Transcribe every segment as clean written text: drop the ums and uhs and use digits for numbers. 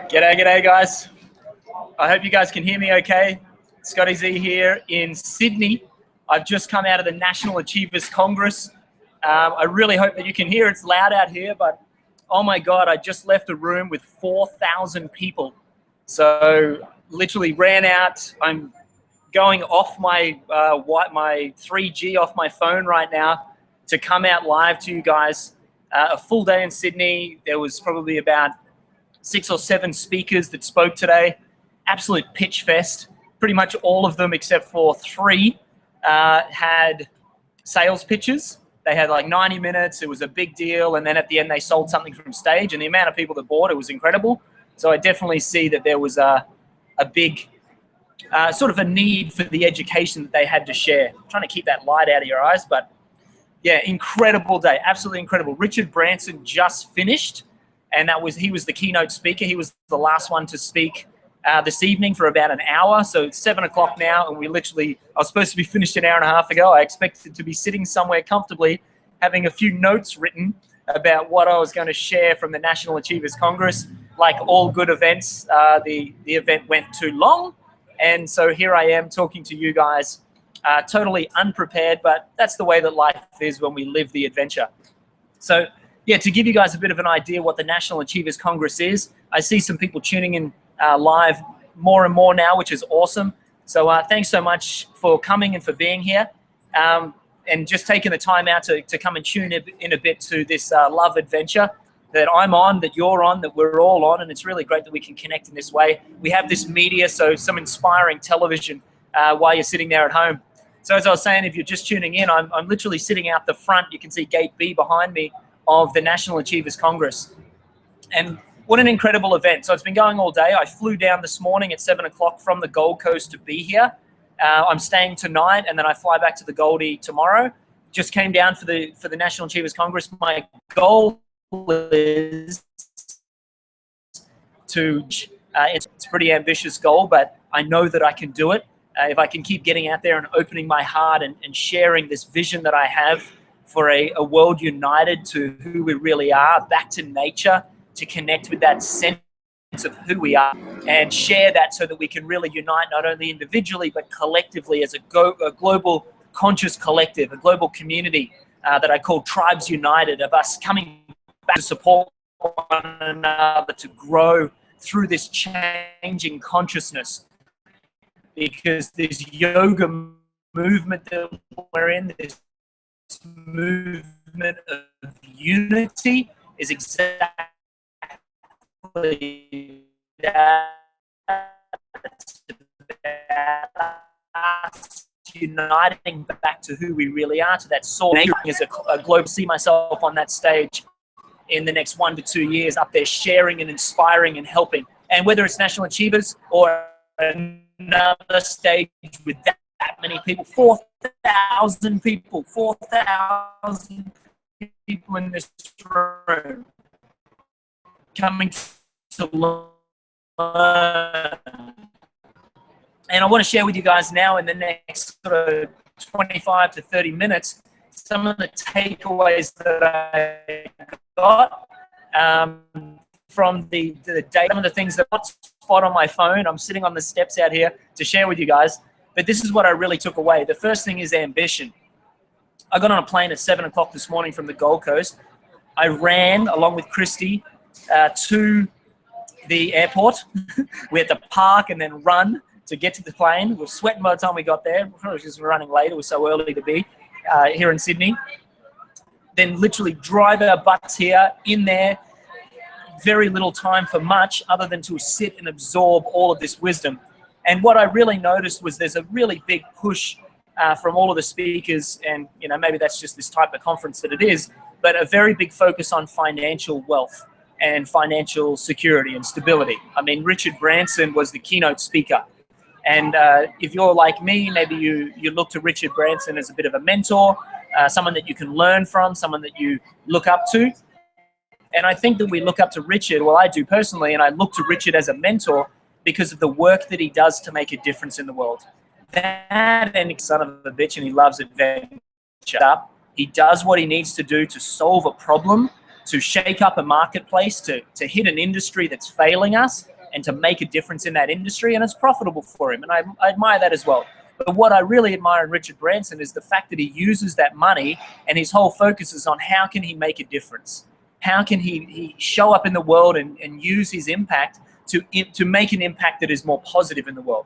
G'day guys. I hope you guys can hear me okay. Scotty Z here in Sydney. I've just come out of the National Achievers Congress. I really hope that you can hear. It's loud out here, but oh my God, I just left a room with 4,000 people. So literally ran out. I'm going off my my 3G off my phone right now to come out live to you guys. A full day in Sydney. There was probably about 6 or 7 speakers that spoke today. Absolute pitch fest. Pretty much all of them except for 3 had sales pitches. They had like 90 minutes. It was a big deal. And then at the end, they sold something from stage. And the amount of people that bought it was incredible. So I definitely see that there was a big sort of a need for the education that they had to share. I'm trying to keep that light out of your eyes, but yeah, incredible day, absolutely incredible. Richard Branson just finished, and he was the keynote speaker. He was the last one to speak this evening for about an hour. So it's 7 o'clock now, and I was supposed to be finished an hour and a half ago. I expected to be sitting somewhere comfortably, having a few notes written about what I was going to share from the National Achievers Congress. Like all good events, the event went too long, and so here I am talking to you guys. Totally unprepared, but that's the way that life is when we live the adventure. So yeah, to give you guys a bit of an idea what the National Achievers Congress is, I see some people tuning in live more and more now, which is awesome. So thanks so much for coming and for being here, and just taking the time out to come and tune in a bit to this love adventure that I'm on, that you're on, that we're all on, and it's really great that we can connect in this way. We have this media, so some inspiring television while you're sitting there at home. So as I was saying, if you're just tuning in, I'm literally sitting out the front. You can see Gate B behind me of the National Achievers Congress. And what an incredible event. So it's been going all day. I flew down this morning at 7 o'clock from the Gold Coast to be here. I'm staying tonight, and then I fly back to the Goldie tomorrow. Just came down for the National Achievers Congress. My goal is to, it's a pretty ambitious goal, but I know that I can do it. If I can keep getting out there and opening my heart and sharing this vision that I have for a world united to who we really are, back to nature, to connect with that sense of who we are and share that so that we can really unite not only individually but collectively as a global conscious collective, a global community that I call Tribes United, of us coming back to support one another, to grow through this changing consciousness. Because this yoga movement that we're in, this movement of unity, is exactly that. It's about us uniting back to who we really are, to that soul. As a global, see myself on that stage in the next 1 to 2 years, up there sharing and inspiring and helping. And whether it's National Achievers or another stage with that many people, 4,000 people, 4,000 people in this room coming to learn. And I want to share with you guys now in the next sort of 25 to 30 minutes some of the takeaways that I got from the day. Some of the things that I spot on my phone. I'm sitting on the steps out here to share with you guys. But this is what I really took away. The first thing is ambition. I got on a plane at 7 o'clock this morning from the Gold Coast. I ran along with Christy to the airport. We had to park and then run to get to the plane. We were sweating by the time we got there. We were just running late. It was so early to be here in Sydney. Then literally drive our butts here, in there. Very little time for much other than to sit and absorb all of this wisdom. And what I really noticed was there's a really big push from all of the speakers, and maybe that's just this type of conference that it is, but a very big focus on financial wealth and financial security and stability. I mean, Richard Branson was the keynote speaker. And if you're like me, maybe you look to Richard Branson as a bit of a mentor, someone that you can learn from, someone that you look up to. And I think that we look up to Richard, well, I do personally, and I look to Richard as a mentor because of the work that he does to make a difference in the world. That and son of a bitch, and he loves adventure. He does what he needs to do to solve a problem to shake up a marketplace, to hit an industry that's failing us, and to make a difference in that industry, and it's profitable for him, and I admire that as well. But what I really admire in Richard Branson is the fact that he uses that money, and his whole focus is on how can he make a difference? How can he show up in the world and use his impact to make an impact that is more positive in the world?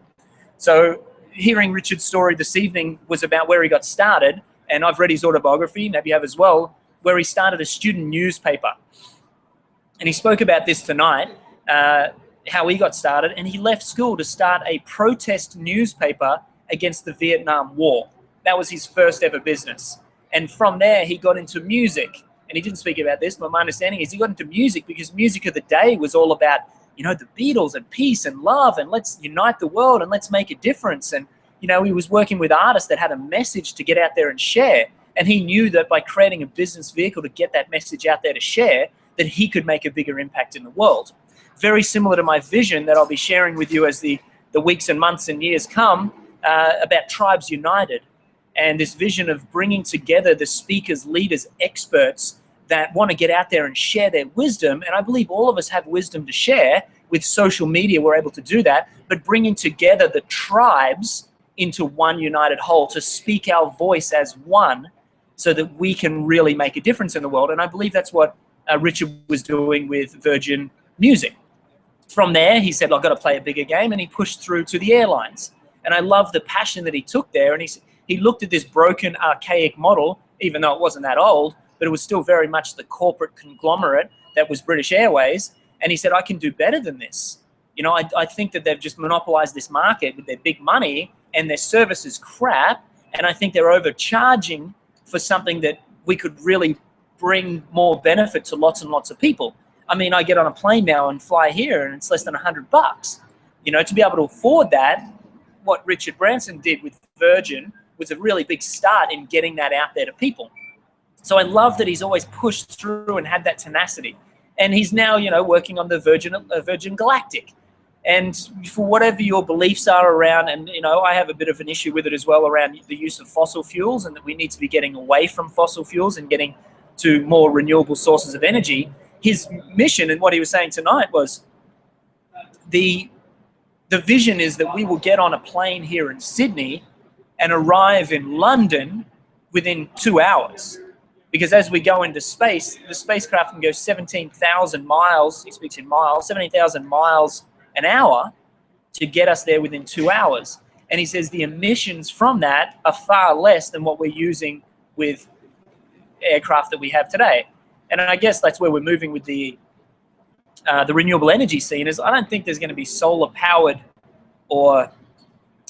So hearing Richard's story this evening was about where he got started, and I've read his autobiography, maybe you have as well, where he started a student newspaper. And he spoke about this tonight, how he got started, and he left school to start a protest newspaper against the Vietnam War. That was his first ever business. And from there, he got into music. And he didn't speak about this, but my understanding is he got into music because music of the day was all about, you know, the Beatles and peace and love and let's unite the world and let's make a difference. And, you know, he was working with artists that had a message to get out there and share. And he knew that by creating a business vehicle to get that message out there to share, that he could make a bigger impact in the world. Very similar to my vision that I'll be sharing with you as the weeks and months and years come about Tribes United, and this vision of bringing together the speakers, leaders, experts that want to get out there and share their wisdom. And I believe all of us have wisdom to share. With social media, we're able to do that, but bringing together the tribes into one united whole to speak our voice as one so that we can really make a difference in the world. And I believe that's what Richard was doing with Virgin Music. From there, he said, I've got to play a bigger game, and he pushed through to the airlines. And I love the passion that he took there. And he looked at this broken, archaic model, even though it wasn't that old, but it was still very much the corporate conglomerate that was British Airways. And he said, I can do better than this. You know, I think that they've just monopolized this market with their big money, and their service is crap. And I think they're overcharging for something that we could really bring more benefit to lots and lots of people. I mean, I get on a plane now and fly here, and it's less than $100. You know, to be able to afford that, what Richard Branson did with Virgin was a really big start in getting that out there to people. So I love that he's always pushed through and had that tenacity. And he's now, you know, working on the Virgin Galactic. And for whatever your beliefs are around, and, you know, I have a bit of an issue with it as well around the use of fossil fuels, and that we need to be getting away from fossil fuels and getting to more renewable sources of energy. His mission and what he was saying tonight was the vision is that we will get on a plane here in Sydney and arrive in London within 2 hours. Because as we go into space, the spacecraft can go 17,000 miles, he speaks in miles, 17,000 miles an hour to get us there within 2 hours. And he says the emissions from that are far less than what we're using with aircraft that we have today. And I guess that's where we're moving with the renewable energy scene. Is I don't think there's going to be solar powered or,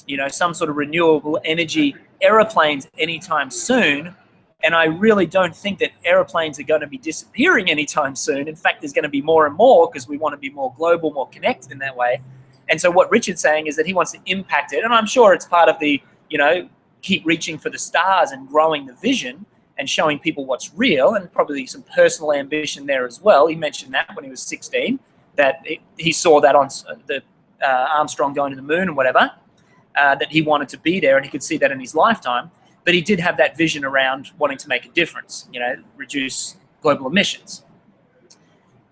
you know, some sort of renewable energy aeroplanes anytime soon. And I really don't think that aeroplanes are going to be disappearing anytime soon. In fact, there's going to be more and more because we want to be more global, more connected in that way. And so what Richard's saying is that he wants to impact it. And I'm sure it's part of the, you know, keep reaching for the stars and growing the vision and showing people what's real, and probably some personal ambition there as well. He mentioned that when he was 16, that he saw that on the Armstrong going to the moon and whatever, that he wanted to be there, and he could see that in his lifetime. But he did have that vision around wanting to make a difference, you know, reduce global emissions.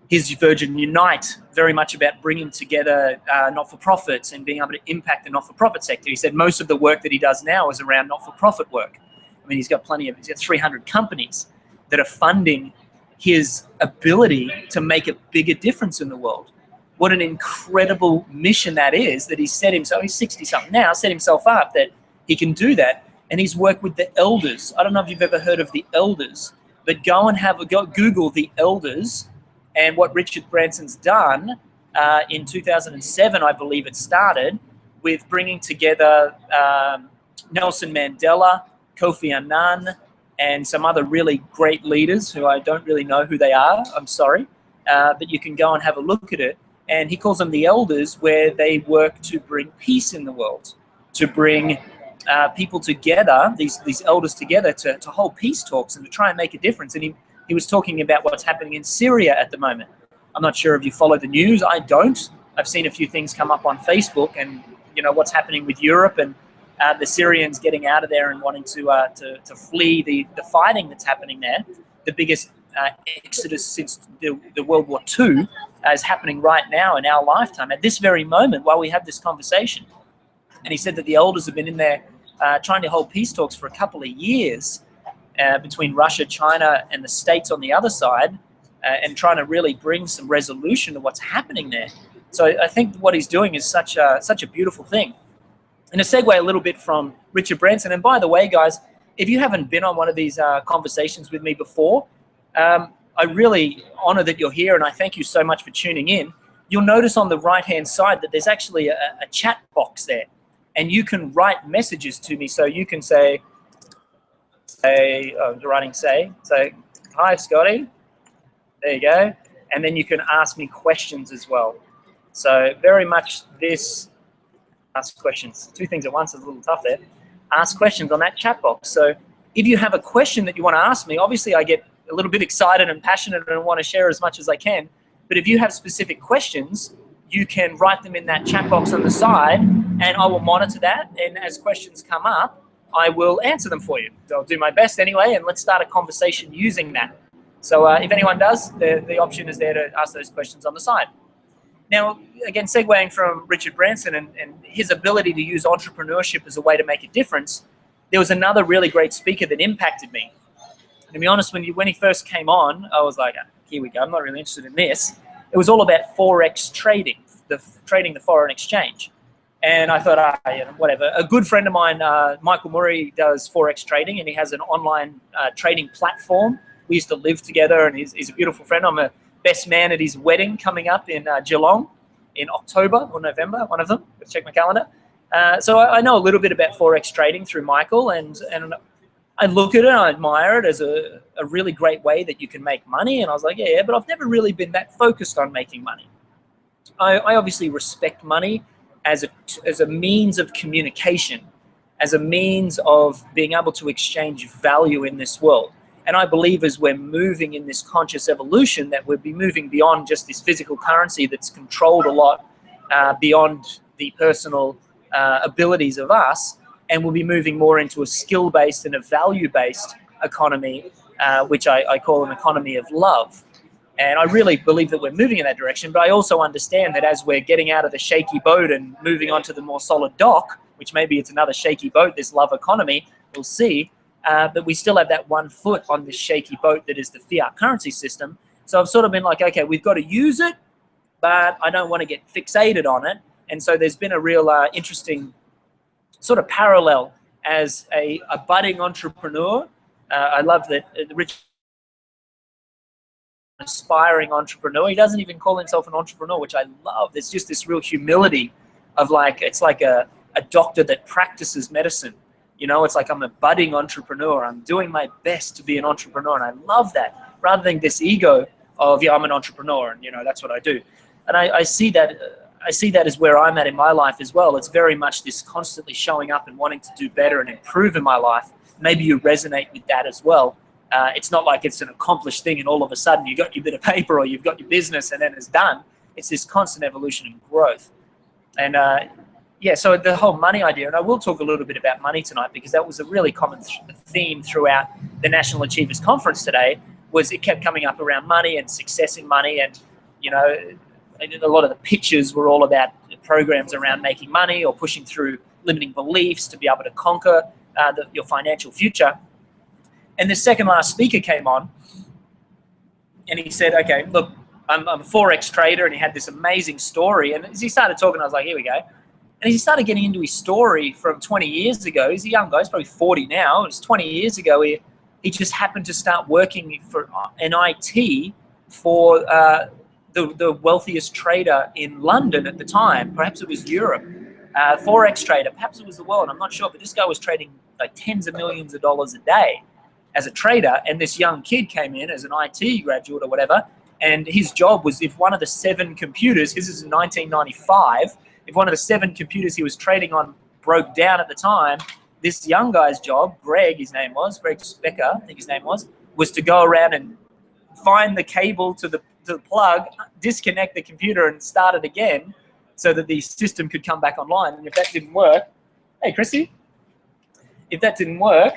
His Virgin Unite, very much about bringing together not-for-profits and being able to impact the not-for-profit sector. He said most of the work that he does now is around not-for-profit work. I mean, he's got 300 companies that are funding his ability to make a bigger difference in the world. What an incredible mission that is, that he set himself, he's 60-something now, set himself up that he can do that. And he's worked with the elders. I don't know if you've ever heard of the elders, but go Google the elders and what Richard Branson's done in 2007, I believe it started, with bringing together Nelson Mandela, Kofi Annan, and some other really great leaders who I don't really know who they are, I'm sorry, but you can go and have a look at it. And he calls them the elders, where they work to bring peace in the world, to bring people together, these elders together to hold peace talks and to try and make a difference. And he was talking about what's happening in Syria at the moment. I'm not sure if you follow the news. I don't. I've seen a few things come up on Facebook, and you know what's happening with Europe and the Syrians getting out of there and wanting to flee the fighting that's happening there. The biggest exodus since the World War II is happening right now in our lifetime, at this very moment while we have this conversation. And he said that the elders have been in there trying to hold peace talks for a couple of years between Russia, China, and the States on the other side, and trying to really bring some resolution to what's happening there. So I think what he's doing is such a beautiful thing. And to segue a little bit from Richard Branson, and by the way, guys, if you haven't been on one of these conversations with me before, I really honor that you're here, and I thank you so much for tuning in. You'll notice on the right-hand side that there's actually a chat box there, and you can write messages to me. So you can say, hi, Scotty. There you go. And then you can ask me questions as well. So very much this, ask questions. Two things at once is a little tough there. Ask questions on that chat box. So if you have a question that you want to ask me, obviously I get a little bit excited and passionate and want to share as much as I can. But if you have specific questions, you can write them in that chat box on the side, and I will monitor that. And as questions come up, I will answer them for you. So I'll do my best anyway, and let's start a conversation using that. So if anyone does, the option is there to ask those questions on the side. Now, again, segueing from Richard Branson and his ability to use entrepreneurship as a way to make a difference, there was another really great speaker that impacted me. And to be honest, when he first came on, I was like, here we go, I'm not really interested in this. It was all about Forex trading, trading the foreign exchange. And I thought, whatever. A good friend of mine, Michael Murray, does Forex trading, and he has an online trading platform. We used to live together, and he's a beautiful friend. I'm a best man at his wedding coming up in Geelong in October or November, one of them. Let's check my calendar. So I know a little bit about Forex trading through Michael, and I look at it and I admire it as a really great way that you can make money. And I was like, yeah, but I've never really been that focused on making money. I obviously respect money as a means of communication, as a means of being able to exchange value in this world. And I believe as we're moving in this conscious evolution that we'll be moving beyond just this physical currency that's controlled a lot beyond the personal abilities of us, and we'll be moving more into a skill-based and a value-based economy, which I call an economy of love. And I really believe that we're moving in that direction, but I also understand that as we're getting out of the shaky boat and moving onto the more solid dock, which maybe it's another shaky boat, this love economy, we'll see, but we still have that one foot on this shaky boat that is the fiat currency system. So I've sort of been like, okay, we've got to use it, but I don't want to get fixated on it. And so there's been a real interesting sort of parallel as a budding entrepreneur. I love that Rich, aspiring entrepreneur. He doesn't even call himself an entrepreneur, which I love. There's just this real humility of like, it's like a doctor that practices medicine. You know, it's like I'm a budding entrepreneur. I'm doing my best to be an entrepreneur, and I love that. Rather than this ego of, yeah, I'm an entrepreneur, and you know that's what I do. And I see that. I see that as where I'm at in my life as well. It's very much this constantly showing up and wanting to do better and improve in my life. Maybe you resonate with that as well. It's not like it's an accomplished thing and all of a sudden you got your bit of paper or you've got your business and then it's done. It's this constant evolution and growth. And yeah, so the whole money idea, and I will talk a little bit about money tonight because that was a really common theme throughout the National Achievers Conference today, was it kept coming up around money and success in money. And, you know, a lot of the pitches were all about programs around making money or pushing through limiting beliefs to be able to conquer your financial future. And the second last speaker came on and he said, okay, look, I'm a Forex trader, and he had this amazing story. And as he started talking, I was like, here we go. And he started getting into his story from 20 years ago. He's a young guy, he's probably 40 now. It was 20 years ago. He just happened to start working for an IT for the wealthiest trader in London at the time. Perhaps it was Europe. Forex trader, perhaps it was the world, I'm not sure. But this guy was trading like tens of millions of dollars a day as a trader. And this young kid came in as an IT graduate or whatever. And his job was, if one of the 7 computers, because this is in 1995, if one of the 7 computers he was trading on broke down at the time, this young guy's job, Greg, his name was, Greg Specker, I think his name was to go around and find the cable to the plug, disconnect the computer and start it again so that the system could come back online. And if that didn't work, hey, Chrissy, if that didn't work,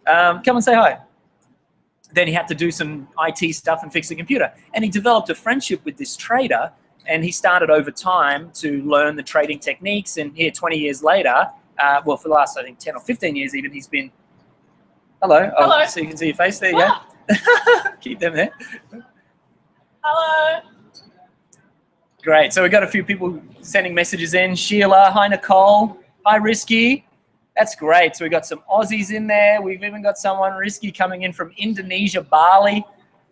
come and say hi. then he had to do some IT stuff and fix the computer. And he developed a friendship with this trader, and he started over time to learn the trading techniques. And here, 20 years later, well, for the last, I think, 10 or 15 years even, he's been, hello. Hello. Oh, so you can see your face there, yeah? Keep them there. Hello. Great. So we've got a few people sending messages in. Sheila, hi, Nicole. Hi, Risky. That's great. So we got some Aussies in there. We've even got someone, Risky, coming in from Indonesia, Bali.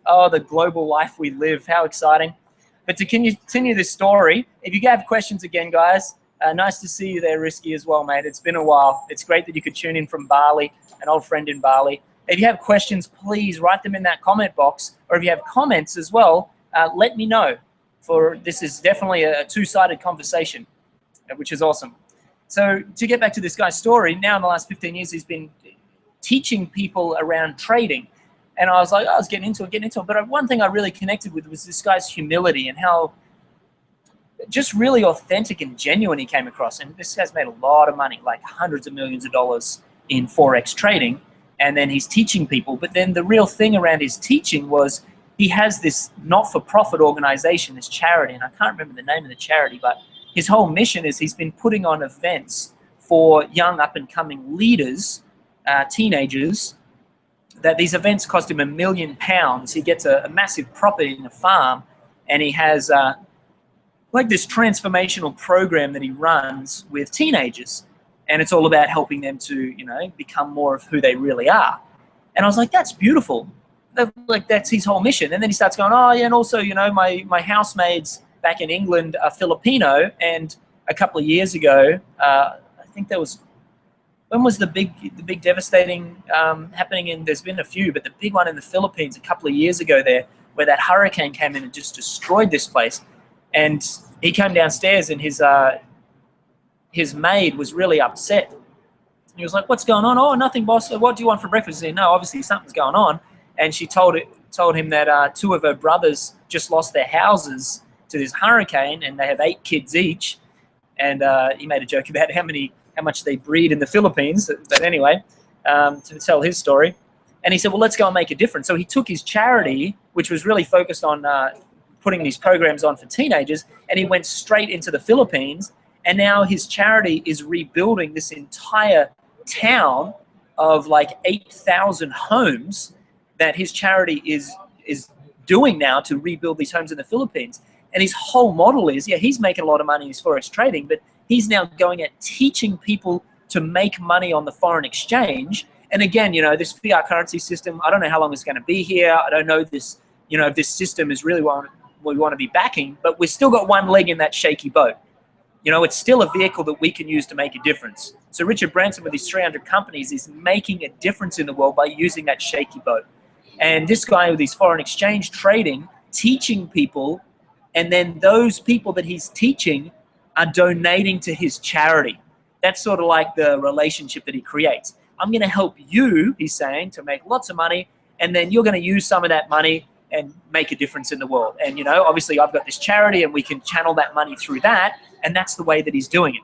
Oh, the global life we live. How exciting. But to continue this story, if you have questions again, guys, nice to see you there, Risky, as well, mate. It's been a while. It's great that you could tune in from Bali, an old friend in Bali. If you have questions, please write them in that comment box. Or if you have comments as well, let me know. For this is definitely a two-sided conversation, which is awesome. So to get back to this guy's story, now in the last 15 years, he's been teaching people around trading. And I was like, oh, I was getting into it. But one thing I really connected with was this guy's humility and how just really authentic and genuine he came across. And this guy's made a lot of money, like hundreds of millions of dollars in Forex trading. And then he's teaching people. But then the real thing around his teaching was he has this not-for-profit organization, this charity, and I can't remember the name of the charity, but his whole mission is he's been putting on events for young up-and-coming leaders, teenagers, that these events cost him £1 million. He gets a massive property in a farm, and he has like this transformational program that he runs with teenagers, and it's all about helping them to, become more of who they really are. And I was like, that's beautiful. Like, that's his whole mission. And then he starts going, oh yeah, and also, my housemaids back in England are Filipino, and a couple of years ago, I think there was, when was the big devastating happening in, there's been a few, but the big one in the Philippines a couple of years ago there, where that hurricane came in and just destroyed this place. And he came downstairs, and his maid was really upset. He was like, what's going on? Oh, nothing, boss. What do you want for breakfast? He said, no, obviously something's going on. And she told him that 2 of her brothers just lost their houses to this hurricane, and they have 8 kids each. And he made a joke about how much they breed in the Philippines. But anyway, to tell his story. And he said, well, let's go and make a difference. So he took his charity, which was really focused on putting these programs on for teenagers, and he went straight into the Philippines. And now his charity is rebuilding this entire town of like 8,000 homes that his charity is doing now to rebuild these homes in the Philippines. And his whole model is, yeah, he's making a lot of money in his Forex trading, but he's now going at teaching people to make money on the foreign exchange. And again, this fiat currency system, I don't know how long it's going to be here. I don't know this, if this system is really what we want to be backing, but we've still got one leg in that shaky boat. It's still a vehicle that we can use to make a difference. So Richard Branson with his 300 companies is making a difference in the world by using that shaky boat. And this guy with his foreign exchange trading, teaching people, and then those people that he's teaching are donating to his charity. That's sort of like the relationship that he creates. I'm going to help you, he's saying, to make lots of money, and then you're going to use some of that money and make a difference in the world. And, obviously I've got this charity, and we can channel that money through that, and that's the way that he's doing it.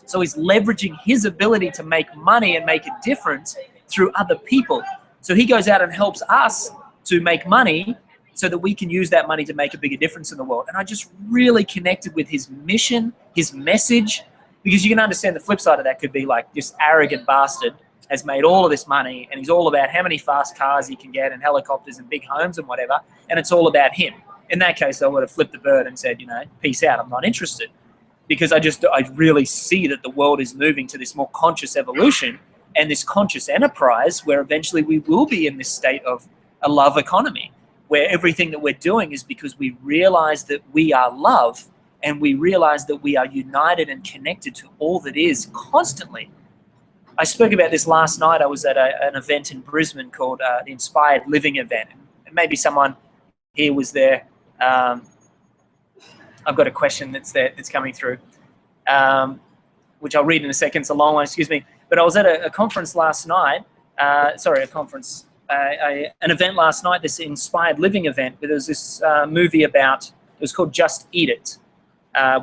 So he's leveraging his ability to make money and make a difference through other people. So he goes out and helps us to make money so that we can use that money to make a bigger difference in the world. And I just really connected with his mission, his message, because you can understand the flip side of that could be like this arrogant bastard has made all of this money, and he's all about how many fast cars he can get and helicopters and big homes and whatever, and it's all about him. In that case, I would have flipped the bird and said, peace out, I'm not interested. Because I really see that the world is moving to this more conscious evolution and this conscious enterprise where eventually we will be in this state of a love economy, where everything that we're doing is because we realize that we are love, and we realize that we are united and connected to all that is constantly. I spoke about this last night. I was at an event in Brisbane called the Inspired Living event. And maybe someone here was there. I've got a question that's coming through, which I'll read in a second. It's a long one, excuse me. But I was at a conference last night. An event last night, this Inspired Living event. But there was this movie it was called Just Eat It,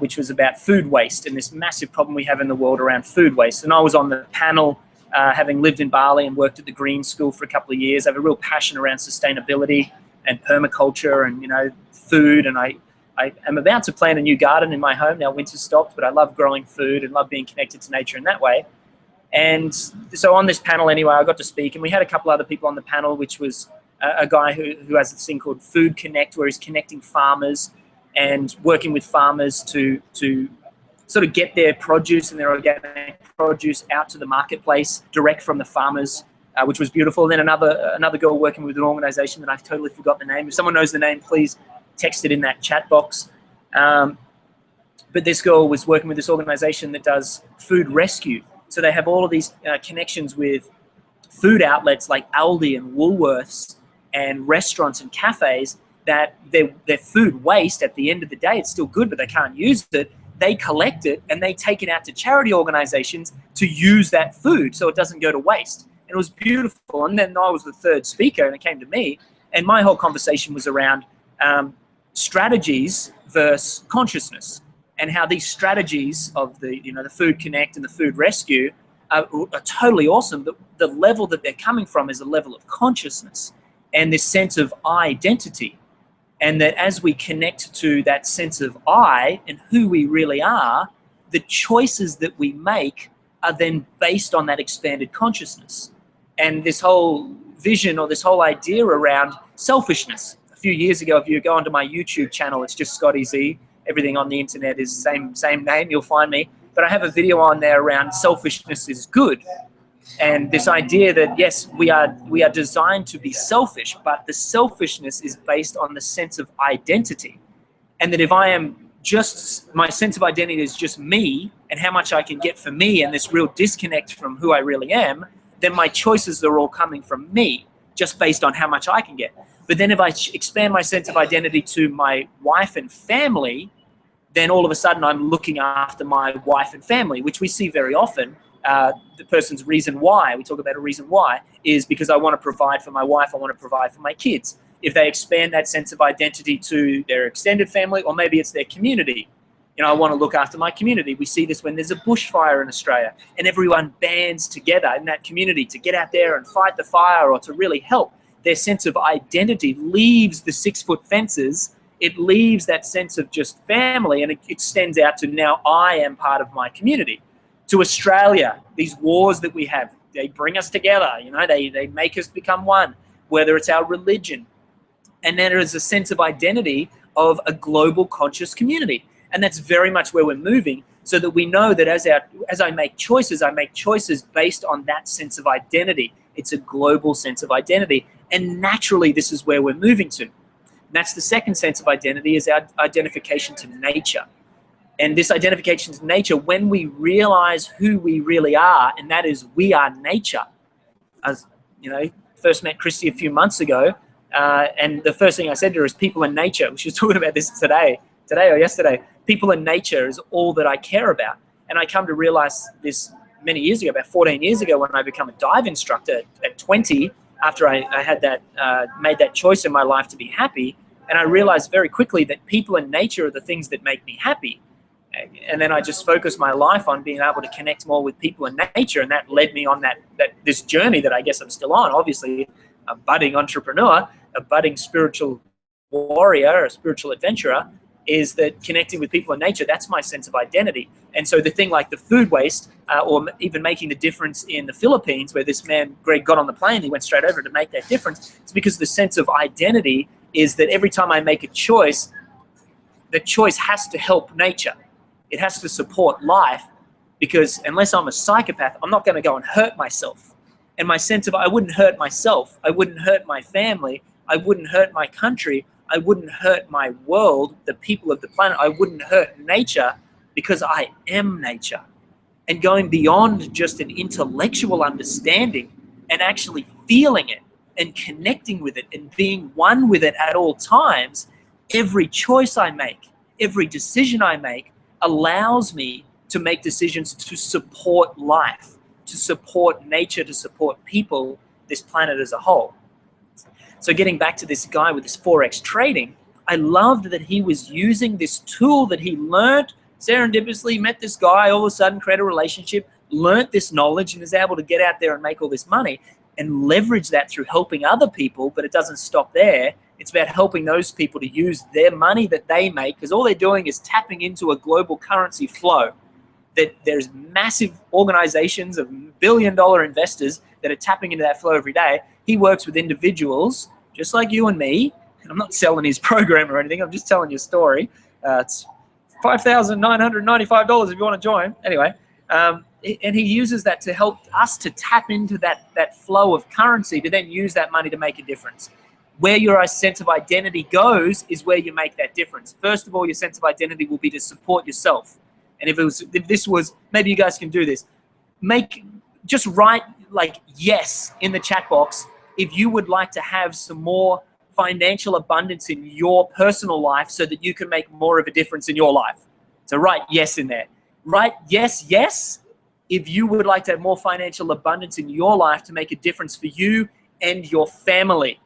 which was about food waste and this massive problem we have in the world around food waste. And I was on the panel having lived in Bali and worked at the Green School for a couple of years. I have a real passion around sustainability and permaculture and, food. And I am about to plant a new garden in my home. Now winter's stopped, but I love growing food and love being connected to nature in that way. And so on this panel anyway, I got to speak, and we had a couple other people on the panel, which was a guy who has this thing called Food Connect, where he's connecting farmers and working with farmers to sort of get their produce and their organic produce out to the marketplace direct from the farmers, which was beautiful. And then another girl working with an organization that I've totally forgot the name. If someone knows the name, please text it in that chat box. But this girl was working with this organization that does food rescue. So they have all of these connections with food outlets like Aldi and Woolworths and restaurants and cafes that their food waste at the end of the day, it's still good, but they can't use it. They collect it and they take it out to charity organizations to use that food so it doesn't go to waste. And it was beautiful. And then I was the third speaker and it came to me, and my whole conversation was around strategies versus consciousness, and how these strategies of the Food Connect and the food rescue are totally awesome. But the level that they're coming from is a level of consciousness and this sense of identity. And that as we connect to that sense of I and who we really are, the choices that we make are then based on that expanded consciousness. And this whole vision or this whole idea around selfishness. A few years ago, if you go onto my YouTube channel, it's just Scotty Z. Everything on the internet is same name, you'll find me. But I have a video on there around selfishness is good. And this idea that, yes, we are designed to be selfish, but the selfishness is based on the sense of identity. And that if I am my sense of identity is just me and how much I can get for me, and this real disconnect from who I really am, then my choices are all coming from me, just based on how much I can get. But then if I expand my sense of identity to my wife and family, then all of a sudden I'm looking after my wife and family, which we see very often. The person's reason why, we talk about a reason why, is because I want to provide for my wife, I want to provide for my kids. If they expand that sense of identity to their extended family, or maybe it's their community, I want to look after my community. We see this when there's a bushfire in Australia and everyone bands together in that community to get out there and fight the fire or to really help. Their sense of identity leaves the 6-foot fences. It leaves that sense of just family, and it extends out to now I am part of my community. To Australia, these wars that we have, they bring us together, they make us become one, whether it's our religion. And then there is a sense of identity of a global conscious community. And that's very much where we're moving, so that we know that as I make choices based on that sense of identity. It's a global sense of identity. And naturally, this is where we're moving to. And that's the second sense of identity, is our identification to nature. And this identification to nature, when we realize who we really are, and that is we are nature. As first met Christy a few months ago, and the first thing I said to her is people and nature. She was talking about this today or yesterday. People and nature is all that I care about. And I come to realize this many years ago, about 14 years ago, when I became a dive instructor at 20, after I had made that choice in my life to be happy. And I realized very quickly that people and nature are the things that make me happy. And then I just focused my life on being able to connect more with people and nature, and that led me on this journey that I guess I'm still on. Obviously, a budding entrepreneur, a budding spiritual warrior, a spiritual adventurer, is that connecting with people and nature, that's my sense of identity. And so the thing like the food waste, or even making the difference in the Philippines, where this man, Greg, got on the plane, he went straight over to make that difference. It's because the sense of identity is that every time I make a choice, the choice has to help nature. It has to support life, because unless I'm a psychopath, I'm not going to go and hurt myself. And my sense of I wouldn't hurt myself, I wouldn't hurt my family, I wouldn't hurt my country, I wouldn't hurt my world, the people of the planet, I wouldn't hurt nature, because I am nature. And going beyond just an intellectual understanding and actually feeling it and connecting with it and being one with it at all times, every choice I make, every decision I make allows me to make decisions to support life, to support nature, to support people, this planet as a whole. So getting back to this guy with this Forex trading, I loved that he was using this tool that he learned serendipitously, met this guy, all of a sudden created a relationship, learnt this knowledge and is able to get out there and make all this money and leverage that through helping other people. But it doesn't stop there. It's about helping those people to use their money that they make, because all they're doing is tapping into a global currency flow. That there's massive organizations of billion-dollar investors that are tapping into that flow every day. He works with individuals just like you and me, and I'm not selling his program or anything, I'm just telling you a story. It's $5,995 if you want to join. Anyway, and he uses that to help us to tap into that flow of currency, to then use that money to make a difference. Where your sense of identity goes is where you make that difference. First of all, your sense of identity will be to support yourself. And if this was, maybe you guys can do this. Just write like yes in the chat box if you would like to have some more financial abundance in your personal life so that you can make more of a difference in your life. So write yes in there. Write yes, yes, if you would like to have more financial abundance in your life to make a difference for you and your family.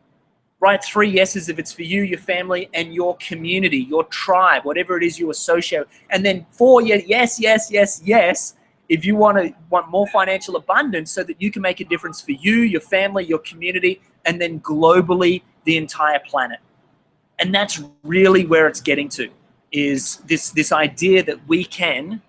Write 3 yeses if it's for you, your family, and your community, your tribe, whatever it is you associate. And then 4 yes, yes, yes, yes, if you want more financial abundance so that you can make a difference for you, your family, your community, and then globally, the entire planet. And that's really where it's getting to, is this idea that we can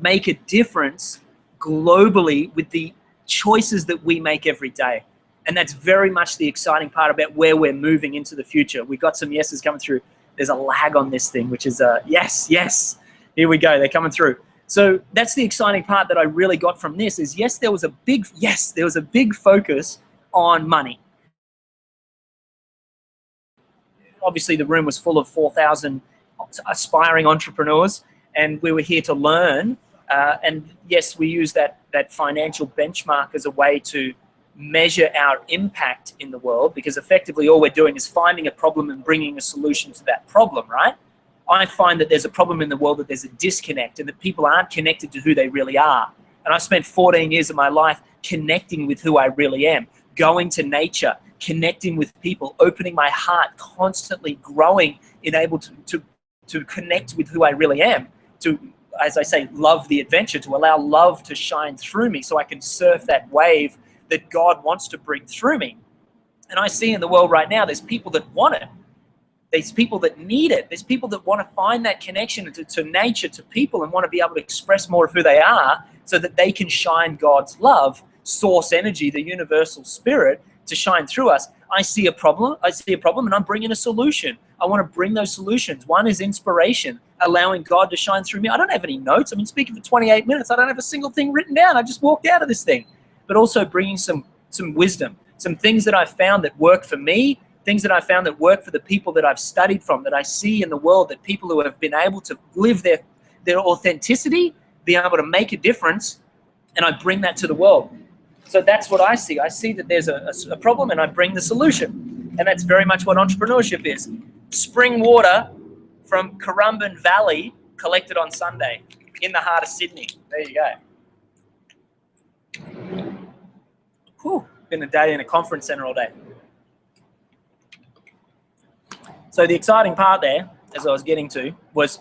make a difference globally with the choices that we make every day. And that's very much the exciting part about where we're moving into the future. We've got some yeses coming through. There's a lag on this thing, which is yes, yes. Here we go, they're coming through. So that's the exciting part that I really got from this is yes, there was a big focus on money. Obviously, the room was full of 4,000 aspiring entrepreneurs, and we were here to learn. And yes, we use that financial benchmark as a way to measure our impact in the world, because effectively all we're doing is finding a problem and bringing a solution to that problem, right? I find that there's a problem in the world, that there's a disconnect and that people aren't connected to who they really are. And I spent 14 years of my life connecting with who I really am, going to nature, connecting with people, opening my heart, constantly growing, and able to connect with who I really am, to, as I say, love the adventure, to allow love to shine through me so I can surf that wave that God wants to bring through me. And I see in the world right now, there's people that want it. There's people that need it. There's people that want to find that connection to nature, to people, and want to be able to express more of who they are so that they can shine God's love, source energy, the universal spirit, to shine through us. I see a problem, and I'm bringing a solution. I want to bring those solutions. One is inspiration, allowing God to shine through me. I don't have any notes. I've been speaking for 28 minutes. I don't have a single thing written down. I just walked out of this thing. But also bringing some wisdom, some things that I've found that work for me, things that I found that work for the people that I've studied from, that I see in the world, that people who have been able to live their authenticity, be able to make a difference, and I bring that to the world. So that's what I see. I see that there's a problem and I bring the solution. And that's very much what entrepreneurship is. Spring water from Currumbin Valley collected on Sunday in the heart of Sydney. There you go. Whew, been a day in a conference center all day. So the exciting part there, as I was getting to, was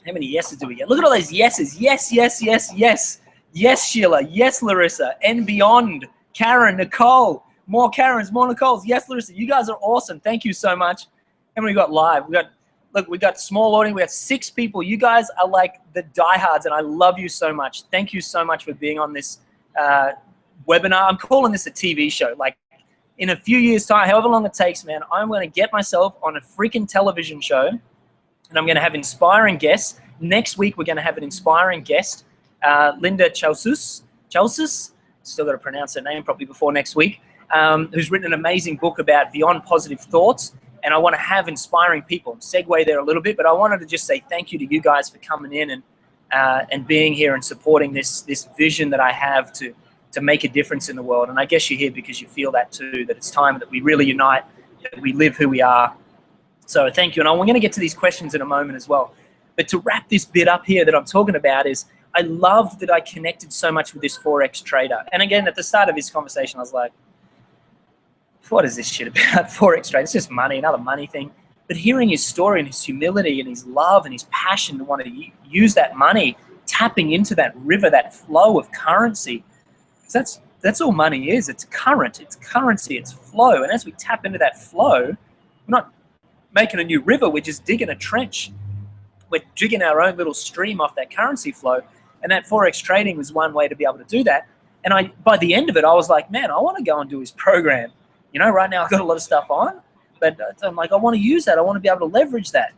how many yeses do we get? Look at all those yeses. Yes, yes, yes, yes. Yes, Sheila. Yes, Larissa. And beyond. Karen, Nicole. More Karens, more Nicoles. Yes, Larissa. You guys are awesome. Thank you so much. And we got live. We got small audience. We got 6 people. You guys are like the diehards, and I love you so much. Thank you so much for being on this webinar. I'm calling this a TV show. Like, in a few years' time, however long it takes, man, I'm going to get myself on a freaking television show, and I'm going to have inspiring guests. Next week, we're going to have an inspiring guest, Linda Chelsus, still got to pronounce her name properly before next week, who's written an amazing book about beyond positive thoughts. And I want to have inspiring people. Segue there a little bit, but I wanted to just say thank you to you guys for coming in and being here and supporting this vision that I have to make a difference in the world. And I guess you're here because you feel that too, that it's time that we really unite, that we live who we are. So thank you. And we're going to get to these questions in a moment as well. But to wrap this bit up here that I'm talking about is, I loved that I connected so much with this Forex trader. And again, at the start of this conversation, I was like, what is this shit about? Forex trade? It's just money, another money thing. But hearing his story and his humility and his love and his passion to want to use that money, tapping into that river, that flow of currency. Because that's all money is. It's current, it's currency, it's flow. And as we tap into that flow, we're not making a new river, we're just digging a trench. We're digging our own little stream off that currency flow. And that Forex trading was one way to be able to do that. And by the end of it, I was like, man, I want to go and do his program. You know, right now I've got a lot of stuff on, but I'm like, I want to use that. I want to be able to leverage that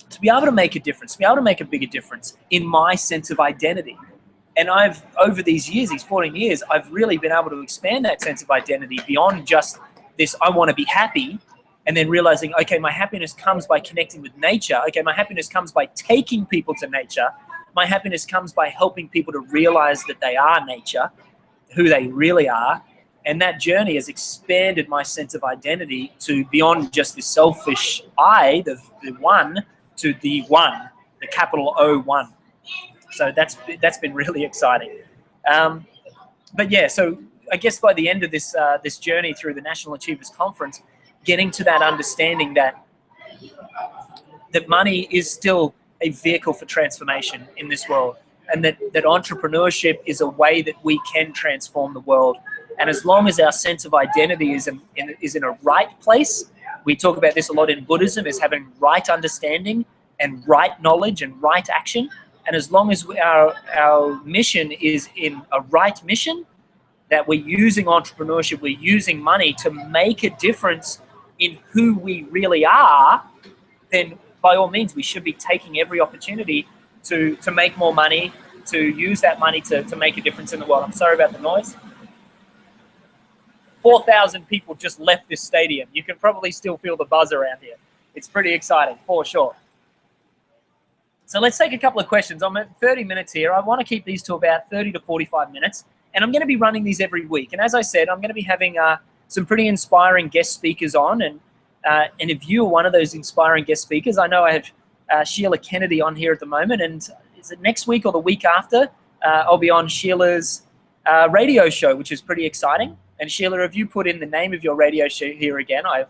to be able to make a difference, to be able to make a bigger difference in my sense of identity. And over these years, these 14 years, I've really been able to expand that sense of identity beyond just this, I want to be happy, and then realizing, okay, my happiness comes by connecting with nature. Okay, my happiness comes by taking people to nature. My happiness comes by helping people to realize that they are nature, who they really are. And that journey has expanded my sense of identity to beyond just the selfish I, the one, to the one, the capital O1. So that's been really exciting. But yeah, so I guess by the end of this journey through the National Achievers Conference, getting to that understanding that money is still a vehicle for transformation in this world, and that entrepreneurship is a way that we can transform the world. And as long as our sense of identity is in a right place, we talk about this a lot in Buddhism, is having right understanding and right knowledge and right action. And as long as our mission is in a right mission, that we're using entrepreneurship, we're using money to make a difference in who we really are, then by all means, we should be taking every opportunity to make more money, to use that money to make a difference in the world. I'm sorry about the noise. 4,000 people just left this stadium. You can probably still feel the buzz around here. It's pretty exciting, for sure. So let's take a couple of questions. I'm at 30 minutes here. I want to keep these to about 30 to 45 minutes. And I'm going to be running these every week. And as I said, I'm going to be having some pretty inspiring guest speakers on. And if you are one of those inspiring guest speakers, I know I have Sheila Kennedy on here at the moment. And is it next week or the week after? I'll be on Sheila's radio show, which is pretty exciting. And Sheila, if you put in the name of your radio show here again, I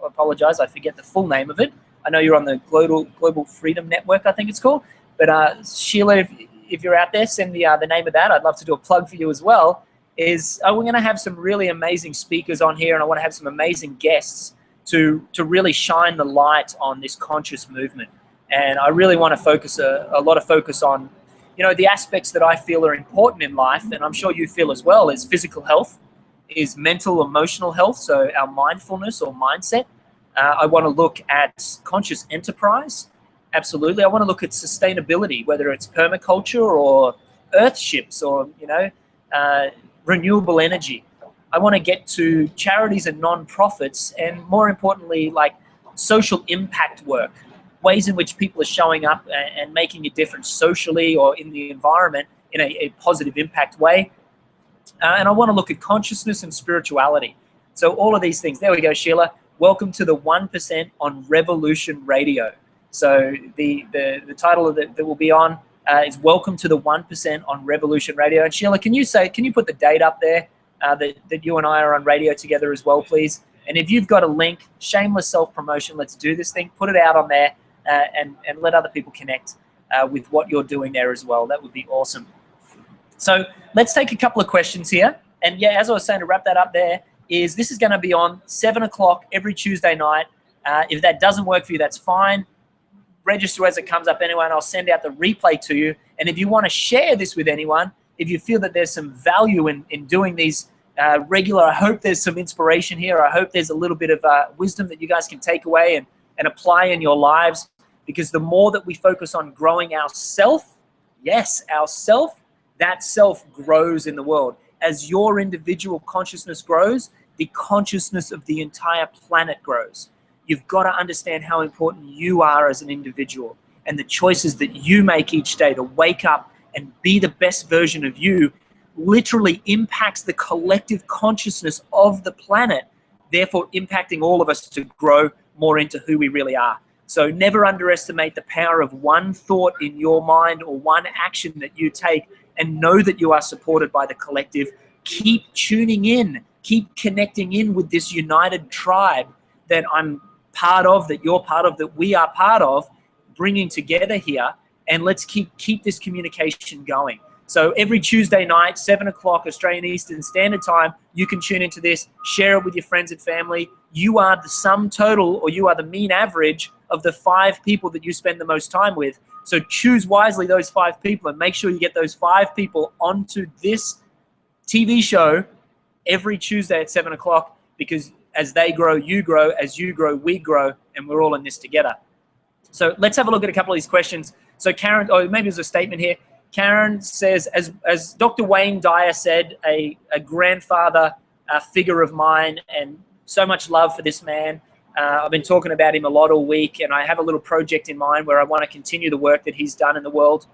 apologize, I forget the full name of it. I know you're on the Global Freedom Network, I think it's called. But Sheila, if you're out there, send the name of that. I'd love to do a plug for you as well. We're going to have some really amazing speakers on here, and I want to have some amazing guests to really shine the light on this conscious movement. And I really want to focus a lot of focus on, the aspects that I feel are important in life, and I'm sure you feel as well, is physical health, is mental, emotional health, so our mindfulness or mindset. I want to look at conscious enterprise. Absolutely. I want to look at sustainability, whether it's permaculture or earthships or, renewable energy. I want to get to charities and non-profits, and more importantly, like social impact work, ways in which people are showing up and making a difference socially or in the environment in a positive impact way. And I want to look at consciousness and spirituality. So all of these things. There we go, Sheila. Welcome to the 1% on Revolution Radio. So the title that will be on is Welcome to the 1% on Revolution Radio. And Sheila, can you put the date up there that you and I are on radio together as well, please? And if you've got a link, shameless self-promotion, let's do this thing. Put it out on there and let other people connect with what you're doing there as well. That would be awesome. So let's take a couple of questions here. And yeah, as I was saying, to wrap that up there, this is going to be on 7 o'clock every Tuesday night. If that doesn't work for you, that's fine. Register as it comes up anyway, and I'll send out the replay to you. And if you want to share this with anyone, if you feel that there's some value in doing these regular, I hope there's some inspiration here. I hope there's a little bit of wisdom that you guys can take away and apply in your lives. Because the more that we focus on growing ourself, yes, ourself, that self grows in the world. As your individual consciousness grows, the consciousness of the entire planet grows. You've got to understand how important you are as an individual, and the choices that you make each day to wake up and be the best version of you literally impacts the collective consciousness of the planet, therefore impacting all of us to grow more into who we really are. So never underestimate the power of one thought in your mind or one action that you take, and know that you are supported by the collective. Keep tuning in, keep connecting in with this united tribe that I'm part of, that you're part of, that we are part of, bringing together here and let's keep this communication going. So every Tuesday night, 7 o'clock Australian Eastern Standard Time, you can tune into this, share it with your friends and family. You are the sum total, or you are the mean average of the 5 people that you spend the most time with. So choose wisely those 5 people and make sure you get those 5 people onto this TV show every Tuesday at 7 o'clock, because as they grow, you grow. As you grow, we grow, and we're all in this together. So let's have a look at a couple of these questions. So Karen, or maybe there's a statement here. Karen says, as Dr. Wayne Dyer said, a grandfather figure of mine, and so much love for this man. I've been talking about him a lot all week, and I have a little project in mind where I want to continue the work that he's done in the world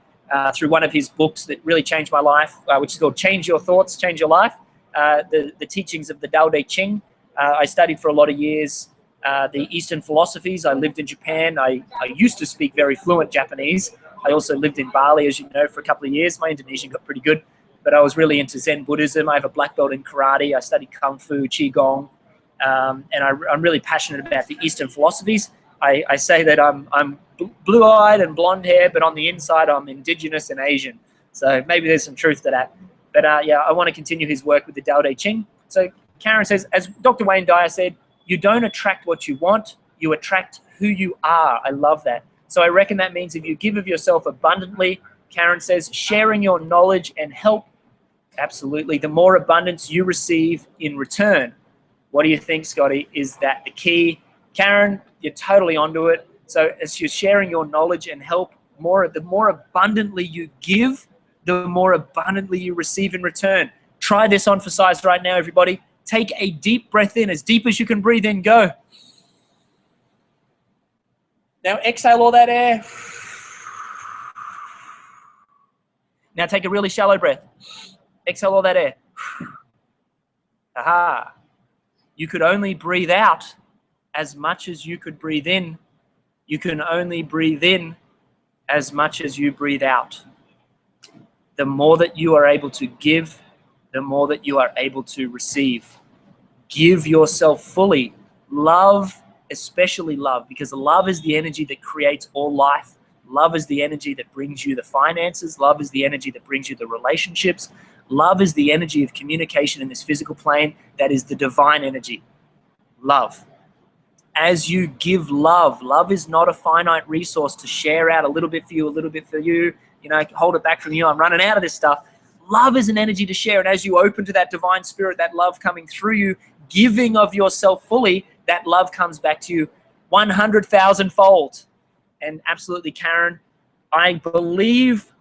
through one of his books that really changed my life, which is called Change Your Thoughts, Change Your Life, the teachings of the Tao Te Ching. I studied for a lot of years the Eastern philosophies. I lived in Japan. I used to speak very fluent Japanese. I also lived in Bali, as you know, for a couple of years. My Indonesian got pretty good, but I was really into Zen Buddhism. I have a black belt in karate. I studied Kung Fu, Qigong, and I'm really passionate about the Eastern philosophies. I say that I'm blue-eyed and blonde hair, but on the inside I'm indigenous and Asian. So maybe there's some truth to that. But yeah, I want to continue his work with the Tao Te Ching. So Karen says, as Dr. Wayne Dyer said, you don't attract what you want, you attract who you are. I love that. So I reckon that means if you give of yourself abundantly, Karen says, sharing your knowledge and help, absolutely, the more abundance you receive in return. What do you think, Scotty? Is that the key? Karen, you're totally onto it. So as you're sharing your knowledge and help, the more abundantly you give, the more abundantly you receive in return. Try this on for size right now, everybody. Take a deep breath in, as deep as you can breathe in. Go. Now exhale all that air. Now take a really shallow breath. Exhale all that air. Aha. You could only breathe out as much as you could breathe in. You can only breathe in as much as you breathe out. The more that you are able to give, the more that you are able to receive. Give yourself fully. Love, especially love, because love is the energy that creates all life. Love is the energy that brings you the finances. Love is the energy that brings you the relationships. Love is the energy of communication in this physical plane. That is the divine energy. Love. As you give love, love is not a finite resource to share out a little bit for you, a little bit for you. You know, hold it back from you. I'm running out of this stuff. Love is an energy to share. And as you open to that divine spirit, that love coming through you, giving of yourself fully, that love comes back to you 100,000-fold. And absolutely, Karen, I believe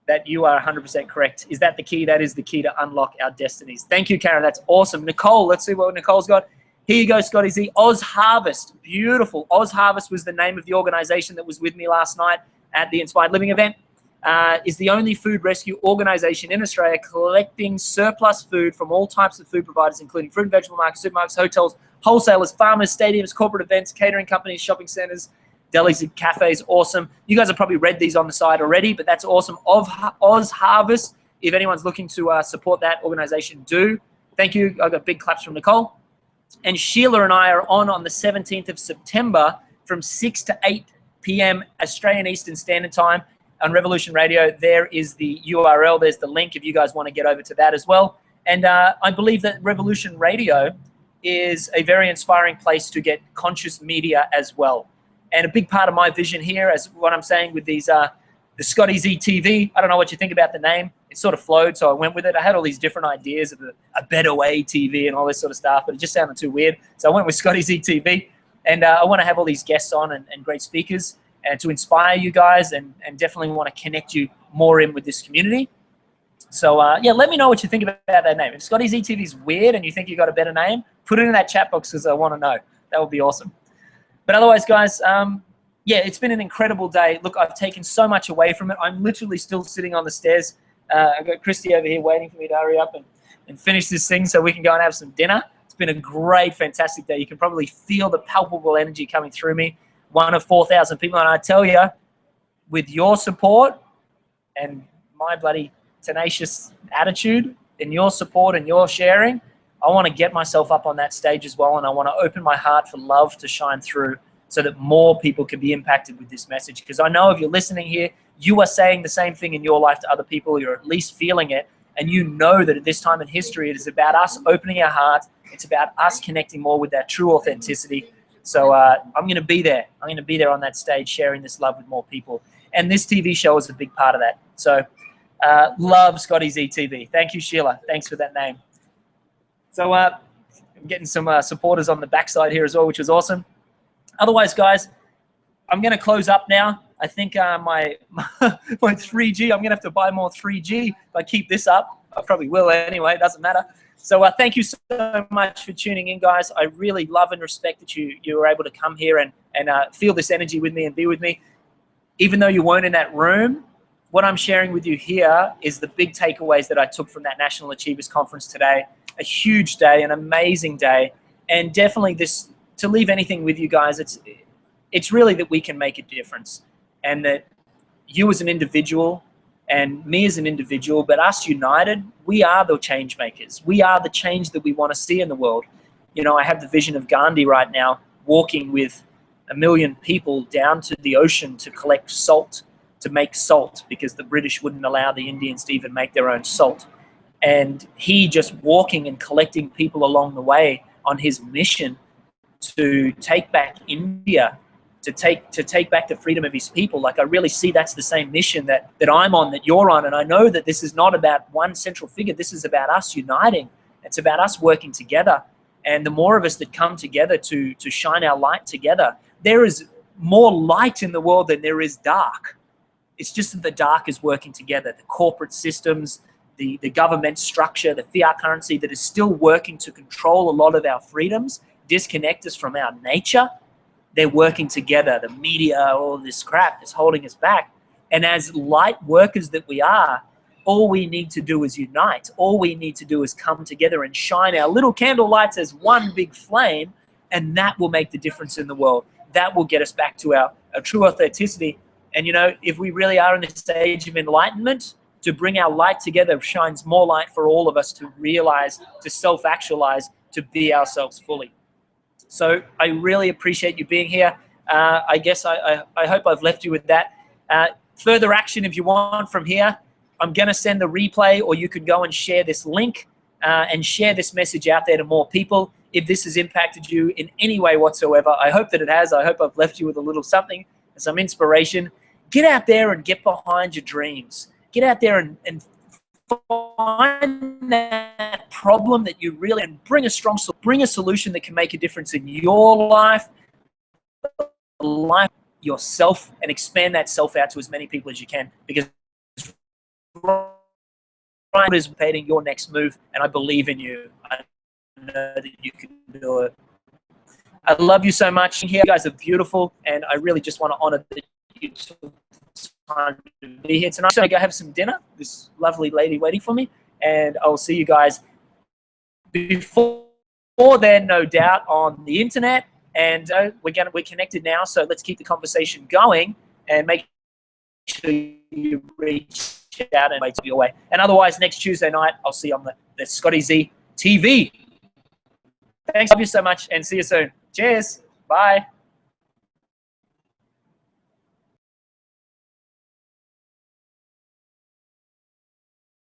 that you are 100% correct. Is that the key? That is the key to unlock our destinies. Thank you, Karen. That's awesome. Nicole, let's see what Nicole's got. Here you go, Scotty Z. Oz Harvest. Beautiful. Oz Harvest was the name of the organization that was with me last night at the Inspired Living event. Is the only food rescue organization in Australia collecting surplus food from all types of food providers, including fruit and vegetable markets, supermarkets, hotels, wholesalers, farmers, stadiums, corporate events, catering companies, shopping centers, delis and cafes. Awesome. You guys have probably read these on the side already, but that's awesome. Oz Harvest. If anyone's looking to support that organization, do. Thank you. I got big claps from Nicole. And Sheila and I are on the 17th of September from 6 to 8 p.m. Australian Eastern Standard Time on Revolution Radio. There is the URL. There's the link if you guys want to get over to that as well. And I believe that Revolution Radio is a very inspiring place to get conscious media as well. And a big part of my vision here, as what I'm saying with these, the Scotty Z TV, I don't know what you think about the name. It sort of flowed, so I went with it. I had all these different ideas of a better way TV and all this sort of stuff, but it just sounded too weird. So I went with Scotty Z TV. And I want to have all these guests on and great speakers and to inspire you guys and definitely want to connect you more in with this community. So, yeah, let me know what you think about that name. If Scotty Z TV is weird and you think you got a better name, put it in that chat box because I want to know. That would be awesome. But otherwise, guys, yeah, it's been an incredible day. Look, I've taken so much away from it. I'm literally still sitting on the stairs. I've got Christy over here waiting for me to hurry up and finish this thing so we can go and have some dinner. It's been a great, fantastic day. You can probably feel the palpable energy coming through me. One of 4,000 people. And I tell you, with your support and my bloody tenacious attitude and your support and your sharing, I want to get myself up on that stage as well. And I want to open my heart for love to shine through so that more people can be impacted with this message. Because I know if you're listening here, you are saying the same thing in your life to other people. You're at least feeling it. And you know that at this time in history, it is about us opening our hearts. It's about us connecting more with that true authenticity. So I'm going to be there. I'm going to be there on that stage sharing this love with more people. And this TV show is a big part of that. So love Scotty Z TV. Thank you, Sheila. Thanks for that name. So I'm getting some supporters on the backside here as well, which was awesome. Otherwise, guys, I'm going to close up now. I think my 3G, I'm going to have to buy more 3G if I keep this up. I probably will anyway. It doesn't matter. So thank you so much for tuning in, guys. I really love and respect that you were able to come here and feel this energy with me and be with me. Even though you weren't in that room, what I'm sharing with you here is the big takeaways that I took from that National Achievers Conference today. A huge day, an amazing day. And definitely this, to leave anything with you guys, it's really that we can make a difference. And that you as an individual and me as an individual, but us united, we are the change makers. We are the change that we want to see in the world. You know, I have the vision of Gandhi right now, walking with 1 million people down to the ocean to collect salt, to make salt, because the British wouldn't allow the Indians to even make their own salt. And he just walking and collecting people along the way on his mission to take back India, to take back the freedom of his people. Like, I really see that's the same mission that I'm on, that you're on. And I know that this is not about one central figure. This is about us uniting. It's about us working together. And the more of us that come together to shine our light together, there is more light in the world than there is dark. It's just that the dark is working together. The corporate systems, the government structure, the fiat currency that is still working to control a lot of our freedoms, disconnect us from our nature. They're working together. The media, all this crap is holding us back. And as light workers that we are, all we need to do is unite. All we need to do is come together and shine our little candle lights as one big flame, and that will make the difference in the world. That will get us back to our true authenticity. And, you know, if we really are in this stage of enlightenment, to bring our light together shines more light for all of us to realize, to self-actualize, to be ourselves fully. So I really appreciate you being here. I guess I hope I've left you with that. Further action if you want from here. I'm going to send the replay, or you could go and share this link and share this message out there to more people. If this has impacted you in any way whatsoever, I hope that it has. I hope I've left you with a little something, some inspiration. Get out there and get behind your dreams. Get out there and find that problem that you really, and bring a solution that can make a difference in your life, yourself, and expand that self out to as many people as you can, because right is creating your next move, and I believe in you. I know that you can do it. I love you so much. You guys are beautiful, and I really just want to honor that you took time to be here tonight. So I go have some dinner. This lovely lady waiting for me, and I'll see you guys before then, no doubt, on the internet. And we're connected now, so let's keep the conversation going and make sure you reach out and wait your way. And otherwise, next Tuesday night, I'll see you on the Scotty Z TV. Thanks, love you so much, and see you soon. Cheers. Bye.